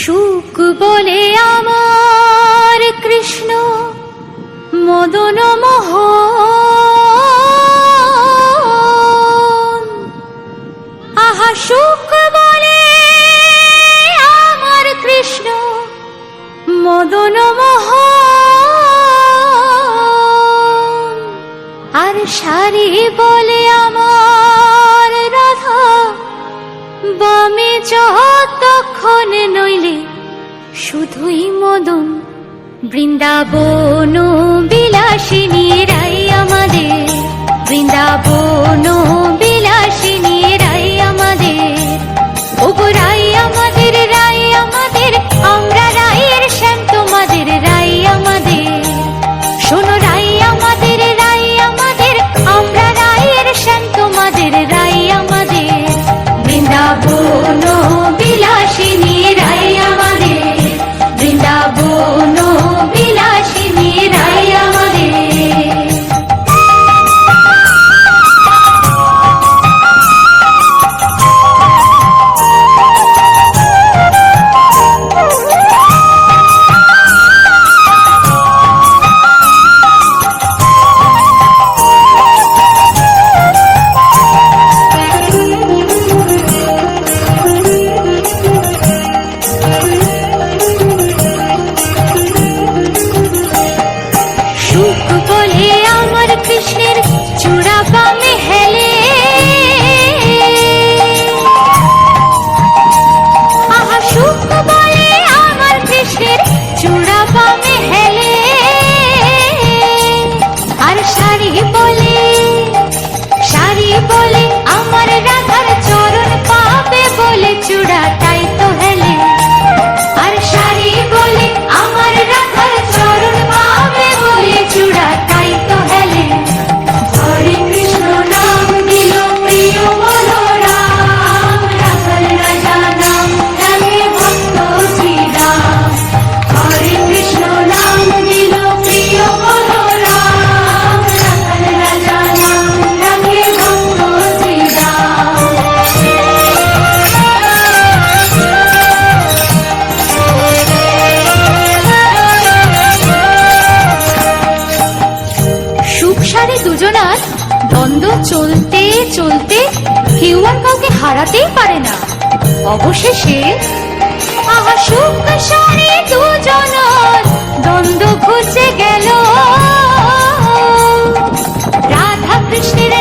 সুখ বলে আমার কৃষ্ণ মদন মোহন, আহা সুখ বলে আমার কৃষ্ণ মদন মোহন, আর সারি বলে আমার রাধা বামে যতক্ষণ নইলে শুধুই মদন। বৃন্দাবন বিলাসিনী রাই আমাদের, বৃন্দাবন বিলাসিনী রাই আমাদের, ওগো রাই আমাদের, রাই আমাদের, আমরা রাইয়ের শ্যাম তোমাদের রাই আমাদের। শোনো রাই আমাদের, রাই আমাদের, আমরা রাইয়ের শ্যাম তোমাদের রাই আমাদের। বৃন্দাবন বিলাসিনী রাই আমাদের, বৃন্দাবন বিলাসিনী রাই আমাদের। কৃষ্ণের চূড়া বামে হেলে, আহা সুখ বলে আমার কৃষ্ণের চূড়া বামে হেলে, আর শাড়ি বলে, শাড়ি বলে আমার রাধার চরণ পাবে বলে চূড়া তাই তো হেলে, আর শাড়ি বলে আমার রাধার চরণ পাবে বলে চূড়া তাই তো হেলে। হরে কৃষ্ণ নাম দিল প্রিয় বলরাম, রাখাল রাজা নাম রাখে ভক্ত শ্রীরাম। হরে কৃষ্ণ নাম দিল প্রিয় বলরাম, রাখাল রাজা নাম রাখে ভক্ত শ্রীরাম। সুখ সারে দুজনার দ্বন্দ্ব চলতে চলতে কেউ আর কাউকে হারাতেই পারে না। অবশেষে আহা সুখ সারে দুজনার দ্বন্দ্ব ঘুচে গেল, রাধা কৃষ্ণের